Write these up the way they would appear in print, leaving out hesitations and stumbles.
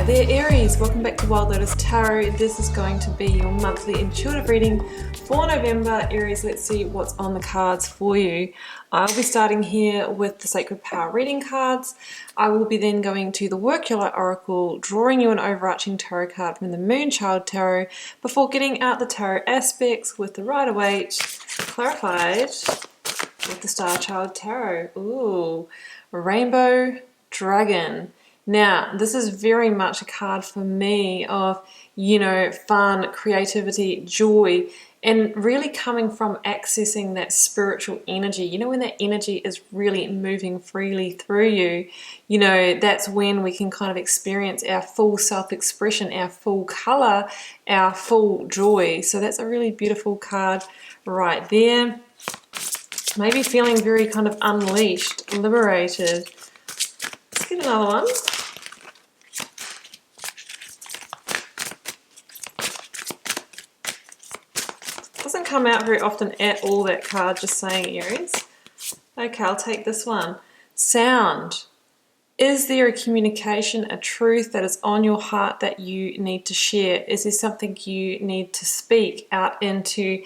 there Aries, welcome back to Wild Lotus Tarot. This is going to be your monthly intuitive reading for November. Aries, let's see what's on the cards for you. I'll be starting here with the Sacred Power reading cards. I will be then going to the Work Your Light Oracle, drawing you an overarching tarot card from the Moonchild Tarot before getting out the tarot aspects with the Rider-Waite clarified with the Star Child Tarot. Ooh, Rainbow Dragon. Now, this is very much a card for me of, fun, creativity, joy, and really coming from accessing that spiritual energy. When that energy is really moving freely through you, that's when we can kind of experience our full self-expression, our full color, our full joy. So that's a really beautiful card right there. Maybe feeling very kind of unleashed, liberated. Let's get another one. Doesn't come out very often at all, that card, just saying, Aries. Okay, I'll take this one. Sound. Is there a communication, a truth that is on your heart that you need to share? Is there something you need to speak out into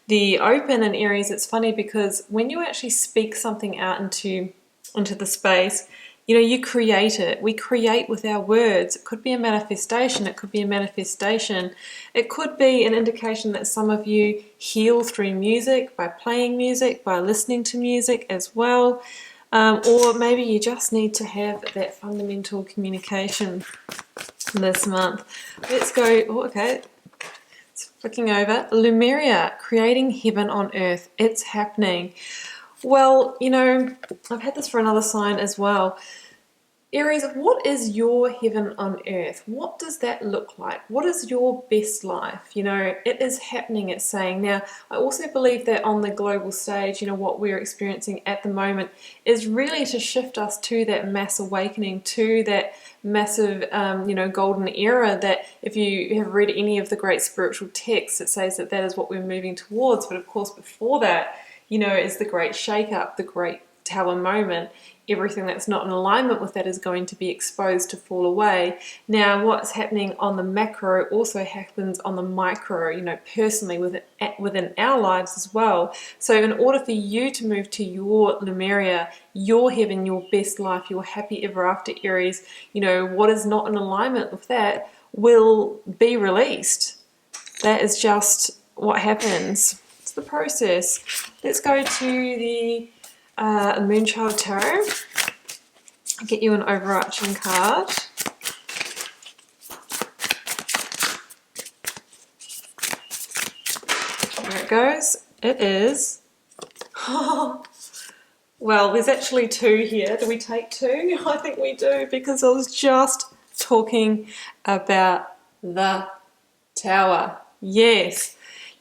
the open? And Aries, it's funny because when you actually speak something out into the space, you create it. We create with our words. It could be a manifestation. It could be a manifestation. It could be an indication that some of you heal through music, by playing music, by listening to music as well. Or maybe you just need to have that fundamental communication this month. Let's go. Oh, okay. It's flicking over. Lemuria, creating heaven on earth. It's happening. Well, I've had this for another sign as well. Aries, what is your heaven on earth? What does that look like? What is your best life? It is happening, it's saying. Now, I also believe that on the global stage, what we're experiencing at the moment is really to shift us to that mass awakening, to that massive, golden era that if you have read any of the great spiritual texts, it says that that is what we're moving towards. But of course, before that, is the great shake-up, the great tower moment. Everything that's not in alignment with that is going to be exposed to fall away. Now, what's happening on the macro also happens on the micro, personally within our lives as well. So in order for you to move to your Lemuria, your heaven, your best life, your happy ever after, Aries, what is not in alignment with that will be released. That is just what happens. The process. Let's go to the Moonchild Tarot. I'll get you an overarching card. There it goes. It is. Well, there's actually two here. Do we take two? I think we do, because I was just talking about the tower. Yes.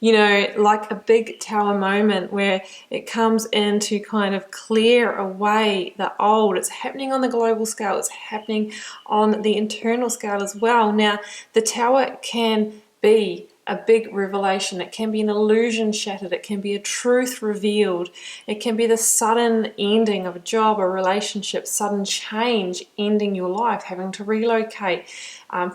Like a big tower moment where it comes in to kind of clear away the old. It's happening on the global scale. It's happening on the internal scale as well. Now, the tower can be a big revelation. It can be an illusion shattered. It can be a truth revealed. It can be the sudden ending of a job, a relationship, sudden change, ending your life, having to relocate,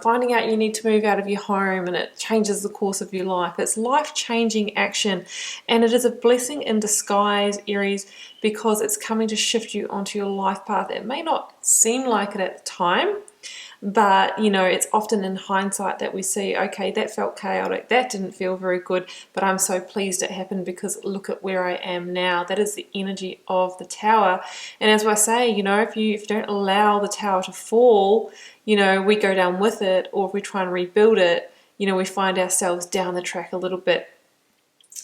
finding out you need to move out of your home and it changes the course of your life. It's life-changing action, and it is a blessing in disguise, Aries, because it's coming to shift you onto your life path. It may not seem like it at the time, but it's often in hindsight that we see, okay, that felt chaotic, that didn't feel very good, but I'm so pleased it happened because look at where I am now. That is the energy of the tower. And as I say, if you don't allow the tower to fall, we go down with it, or if we try and rebuild it, we find ourselves down the track a little bit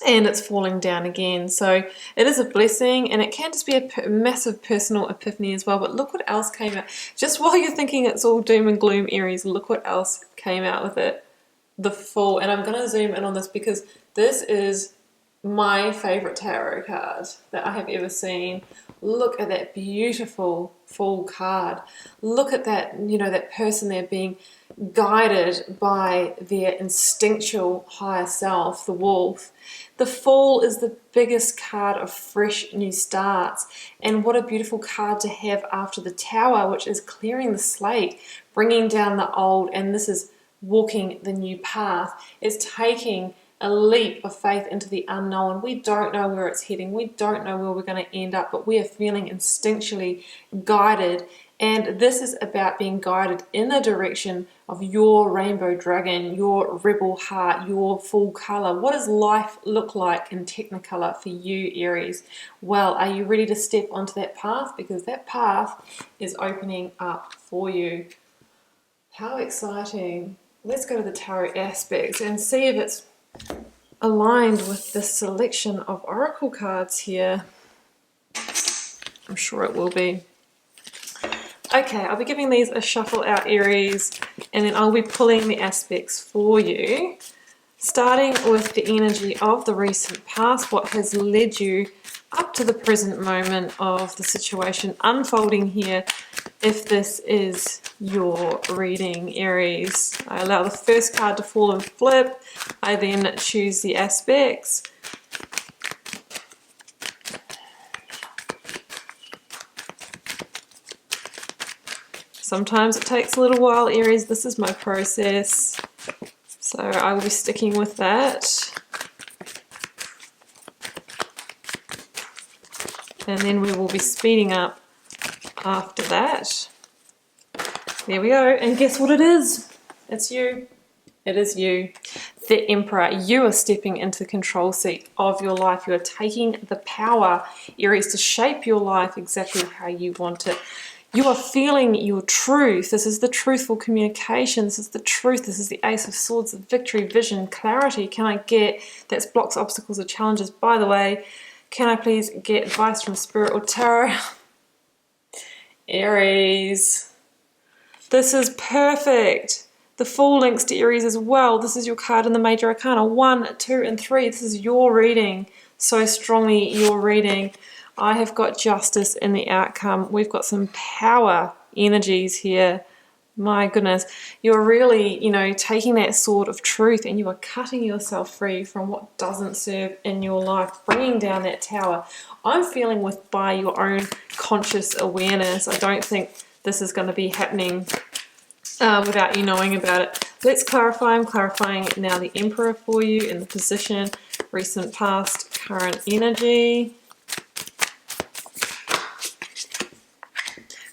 and it's falling down again. So it is a blessing, and it can just be a massive personal epiphany as well. But look what else came out. Just while you're thinking it's all doom and gloom, Aries, look what else came out with it. The Fool. And I'm going to zoom in on this because this is my favorite tarot card that I have ever seen. Look at that beautiful Fool card. Look at that, you know, that person there being guided by their instinctual higher self, the wolf. The Fool is the biggest card of fresh new starts, and what a beautiful card to have after the Tower, which is clearing the slate, bringing down the old, and this is walking the new path. It's taking a leap of faith into the unknown. We don't know where it's heading. We don't know where we're going to end up, but we are feeling instinctually guided. And this is about being guided in the direction of your rainbow dragon, your rebel heart, your full color. What does life look like in Technicolor for you, Aries? Well, are you ready to step onto that path? Because that path is opening up for you. How exciting. Let's go to the tarot aspects and see if it's aligned with the selection of oracle cards here. I'm sure it will be. Okay, I'll be giving these a shuffle out, Aries, and then I'll be pulling the aspects for you, starting with the energy of the recent past, what has led you up to the present moment of the situation unfolding here. If this is your reading, Aries, I allow the first card to fall and flip. I then choose the aspects. Sometimes it takes a little while, Aries. This is my process, so I will be sticking with that. And then we will be speeding up after that. There we go. And guess what it is? It's you. It is you. The Emperor. You are stepping into the control seat of your life. You are taking the power, Aries, to shape your life exactly how you want it. You are feeling your truth. This is the truthful communication. This is the truth. This is the Ace of Swords, the victory, vision, clarity. Can I get, that's blocks, obstacles, or challenges. By the way, can I please get advice from Spirit or Tarot? Aries. This is perfect. The Fool links to Aries as well. This is your card in the Major Arcana. 1, 2, and 3. This is your reading. So strongly your reading. I have got justice in the outcome. We've got some power energies here. My goodness. You're really, you know, taking that sword of truth and you are cutting yourself free from what doesn't serve in your life, bringing down that tower. I'm feeling with by your own conscious awareness. I don't think this is going to be happening without you knowing about it. Let's clarify. I'm clarifying now the Emperor for you in the position, recent, past, current energy.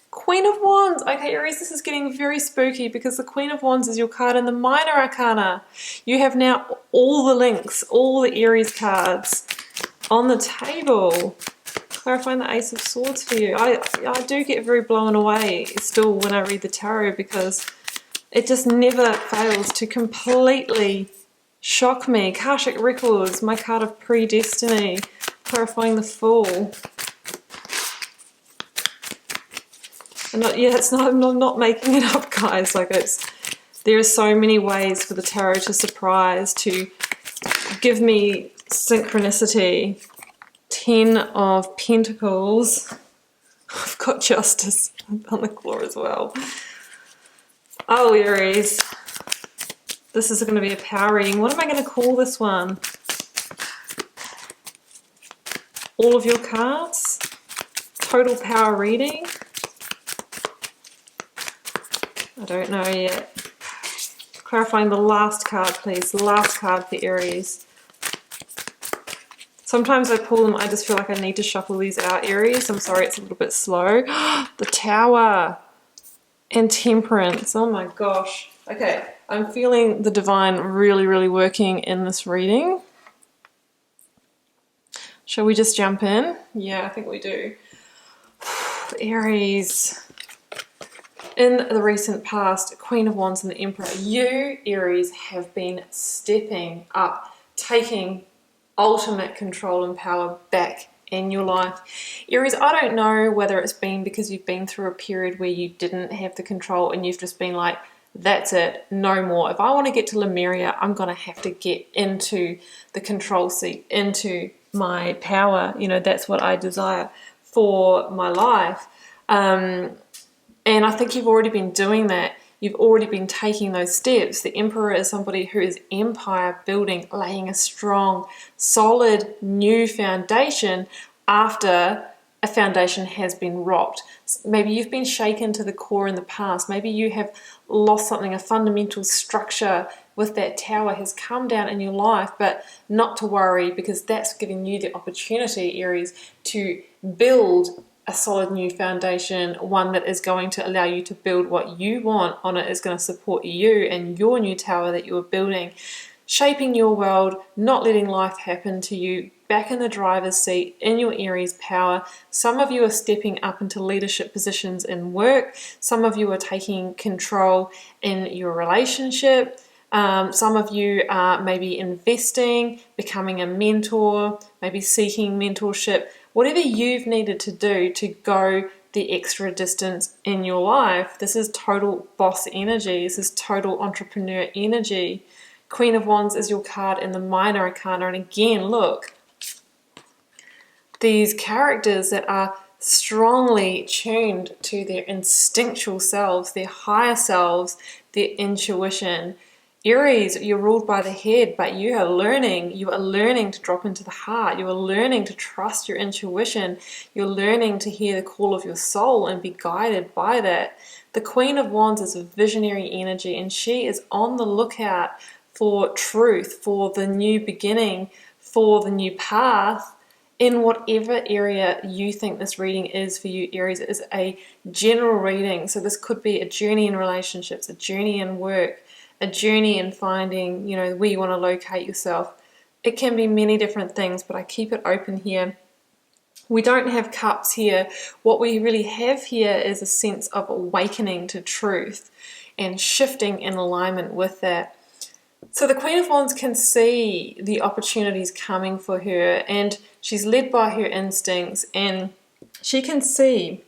Queen of Wands. Okay, Aries, this is getting very spooky because the Queen of Wands is your card in the Minor Arcana. You have now all the links, all the Aries cards on the table. Clarifying the Ace of Swords for you. I do get very blown away still when I read the tarot because it just never fails to completely shock me. Akashic Records, my card of predestiny. Clarifying the Fool. And I'm not making it up, guys. Like there are so many ways for the tarot to surprise, to give me synchronicity. 10 of Pentacles. I've got Justice on the claw as well. Oh, Aries. This is going to be a power reading. What am I going to call this one? All of your cards? Total power reading? I don't know yet. Clarifying the last card, please. The last card for Aries. Sometimes I pull them, I just feel like I need to shuffle these out, Aries. I'm sorry, it's a little bit slow. The Tower and Temperance. Oh my gosh. Okay, I'm feeling the divine really, really working in this reading. Shall we just jump in? Yeah, I think we do. Aries. In the recent past, Queen of Wands and the Emperor, you, Aries, have been stepping up, taking ultimate control and power back in your life. Aries, I don't know whether it's been because you've been through a period where you didn't have the control and you've just been like That's it, no more. If I want to get to Lemuria, I'm going to have to get into the control seat, into my power. You know, that's what I desire for my life. And I think you've already been doing that. You've already been taking those steps. The Emperor is somebody who is empire building, laying a strong, solid, new foundation after a foundation has been rocked. Maybe you've been shaken to the core in the past. Maybe you have lost something, a fundamental structure with that tower has come down in your life, but not to worry, because that's giving you the opportunity, Aries, to build a solid new foundation, one that is going to allow you to build what you want on it, is going to support you and your new tower that you're building, shaping your world, not letting life happen to you, back in the driver's seat, in your Aries power. Some of you are stepping up into leadership positions in work. Some of you are taking control in your relationship. Some of you are maybe investing, becoming a mentor, maybe seeking mentorship. Whatever you've needed to do to go the extra distance in your life. This is total boss energy. This is total entrepreneur energy. Queen of Wands is your card in the minor arcana. And again, look, these characters that are strongly tuned to their instinctual selves, their higher selves, their intuition. Aries, you're ruled by the head, but you are learning to drop into the heart. You are learning to trust your intuition. You're learning to hear the call of your soul and be guided by that. The Queen of Wands is a visionary energy, and she is on the lookout for truth, for the new beginning, for the new path. In whatever area you think this reading is for you, Aries, it is a general reading. So this could be a journey in relationships, a journey in work, a journey in finding, you know, where you want to locate yourself. It can be many different things, but I keep it open here. We don't have cups here. What we really have here is a sense of awakening to truth and shifting in alignment with that. So the Queen of Wands can see the opportunities coming for her, and she's led by her instincts, and she can see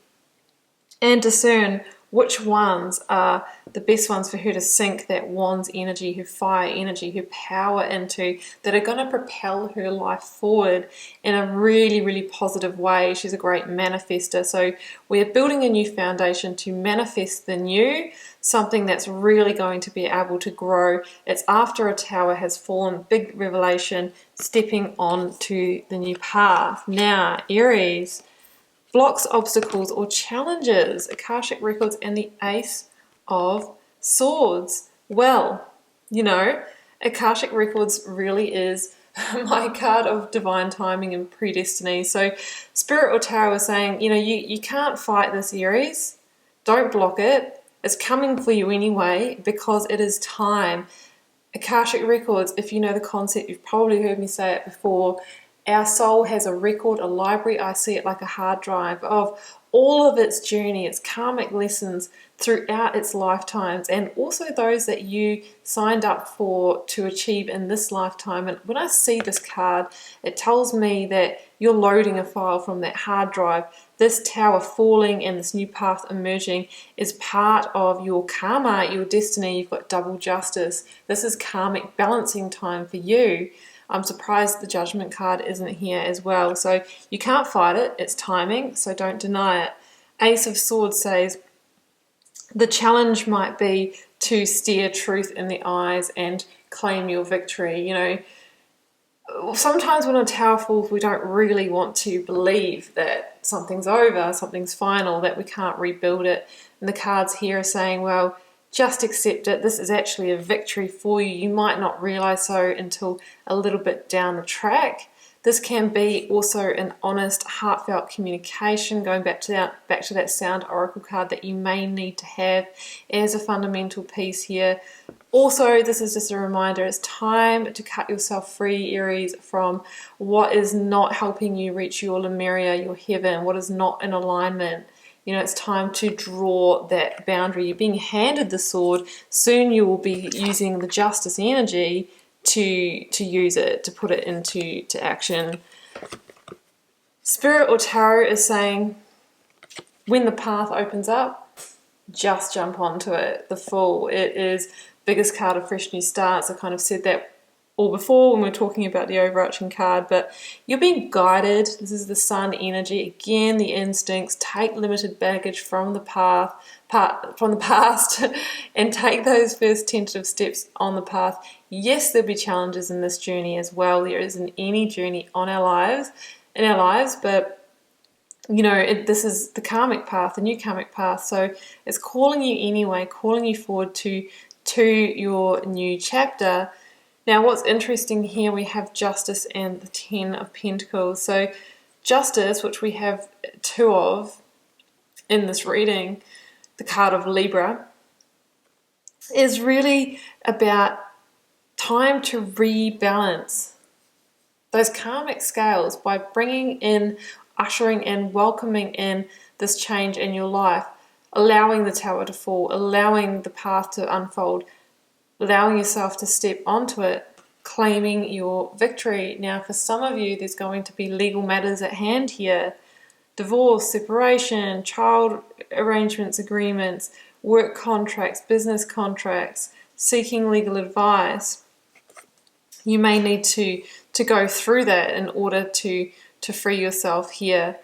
and discern which ones are the best ones for her to sink that Wands energy, her fire energy, her power into, that are going to propel her life forward in a really, really positive way. She's a great manifester. So we're building a new foundation to manifest the new, something that's really going to be able to grow. It's after a tower has fallen, big revelation, stepping on to the new path. Now, Aries, blocks, obstacles, or challenges, Akashic Records, and the Ace of Swords. Well, you know, Akashic Records really is my card of divine timing and predestiny. So Spirit or Tarot is saying, you know, you can't fight this, Aries. Don't block it. It's coming for you anyway, because it is time. Akashic Records, if you know the concept, you've probably heard me say it before. Our soul has a record, a library. I see it like a hard drive of all of its journey, its karmic lessons throughout its lifetimes, and also those that you signed up for to achieve in this lifetime. And when I see this card, it tells me that you're loading a file from that hard drive. This tower falling and this new path emerging is part of your karma, your destiny. You've got double justice. This is karmic balancing time for you. I'm surprised the Judgment card isn't here as well. So you can't fight it. It's timing, so don't deny it. Ace of Swords says the challenge might be to stare truth in the eyes and claim your victory. You know, sometimes when a tower falls, we don't really want to believe that something's over, something's final, that we can't rebuild it. And the cards here are saying, well, just accept it. This is actually a victory for you. You might not realize so until a little bit down the track. This can be also an honest, heartfelt communication, going back to that Sound Oracle card that you may need to have as a fundamental piece here. Also, this is just a reminder, it's time to cut yourself free, Aries, from what is not helping you reach your Lemuria, your heaven, what is not in alignment. You know, it's time to draw that boundary. You're being handed the sword. Soon you will be using the justice energy to use it, to put it into action. Spirit or Tarot is saying when the path opens up, just jump onto it. The Fool, it is biggest card of fresh new starts. I kind of said that all before when we were talking about the overarching card, but you're being guided. This is the Sun energy. Again, the instincts. Take limited baggage from the past and take those first tentative steps on the path. Yes, there'll be challenges in this journey as well. There is in any journey in our lives, but you know, this is the karmic path, the new karmic path. So it's calling you anyway, calling you forward to your new chapter. Now, what's interesting here, we have Justice and the Ten of Pentacles. So Justice, which we have two of in this reading, the card of Libra, is really about time to rebalance those karmic scales by bringing in, ushering in, welcoming in this change in your life, allowing the tower to fall, allowing the path to unfold, allowing yourself to step onto it, claiming your victory. Now, for some of you, there's going to be legal matters at hand here. Divorce, separation, child arrangements, agreements, work contracts, business contracts, seeking legal advice. You may need to go through that in order to free yourself here.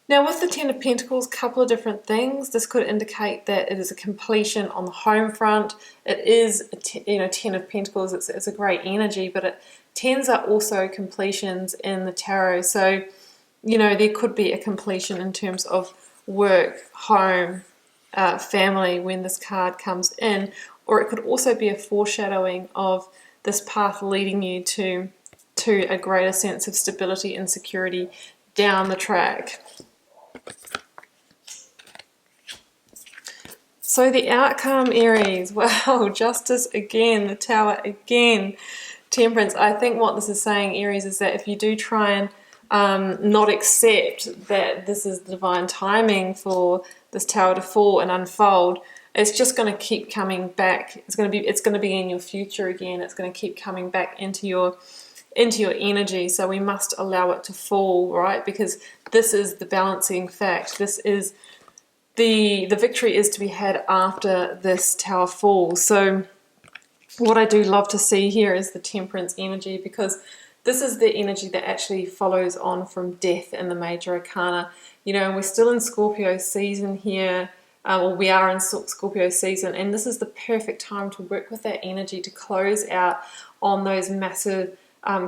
Now, with the Ten of Pentacles, a couple of different things. This could indicate that it is a completion on the home front. It is, Ten of Pentacles, it's a great energy, but tens are also completions in the tarot. So, there could be a completion in terms of work, home, family when this card comes in, or it could also be a foreshadowing of this path leading you to a greater sense of stability and security down the track. So the outcome, Aries, wow, Justice again, the Tower again, Temperance. I think what this is saying, Aries, is that if you do try and not accept that this is the divine timing for this Tower to fall and unfold, it's just going to keep coming back. It's going to be in your future again. It's going to keep coming back into your energy. So we must allow it to fall, right? Because this is the balancing fact. This is the victory is to be had after this tower falls. So what I do love to see here is the Temperance energy, because this is the energy that actually follows on from death in the major arcana. And we're still in Scorpio season here. We are in Scorpio season, and this is the perfect time to work with that energy to close out on those massive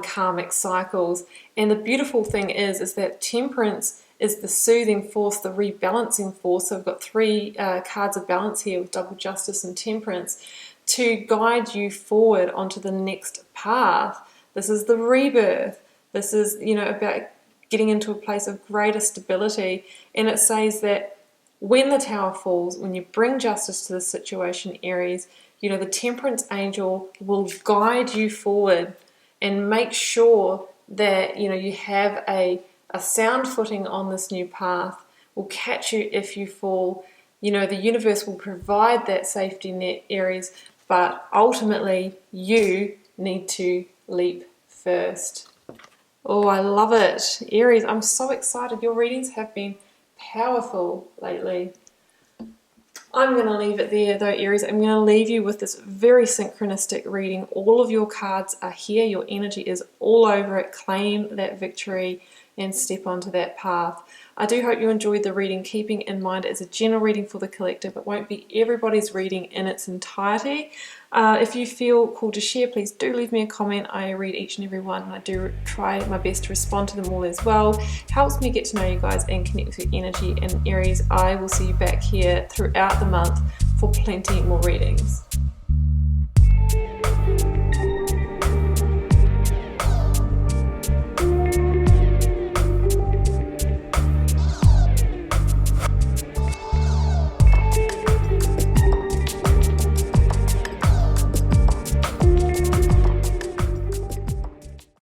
karmic cycles. And the beautiful thing is that Temperance is the soothing force, the rebalancing force. So we've got three cards of balance here with double Justice and Temperance to guide you forward onto the next path. This is the rebirth. This is, about getting into a place of greater stability. And it says that when the tower falls, when you bring justice to the situation, Aries, the Temperance angel will guide you forward and make sure that, you have a sound footing on this new path, will catch you if you fall. The universe will provide that safety net, Aries, but ultimately you need to leap first. Oh, I love it. Aries, I'm so excited. Your readings have been powerful lately. I'm going to leave it there though, Aries. I'm going to leave you with this very synchronistic reading. All of your cards are here. Your energy is all over it. Claim that victory and step onto that path. I do hope you enjoyed the reading, keeping in mind it's a general reading for the collective. It won't be everybody's reading in its entirety. If you feel called to share, please do leave me a comment. I read each and every one, and I do try my best to respond to them all as well. Helps me get to know you guys and connect with your energy. And Aries, I will see you back here throughout the month for plenty more readings.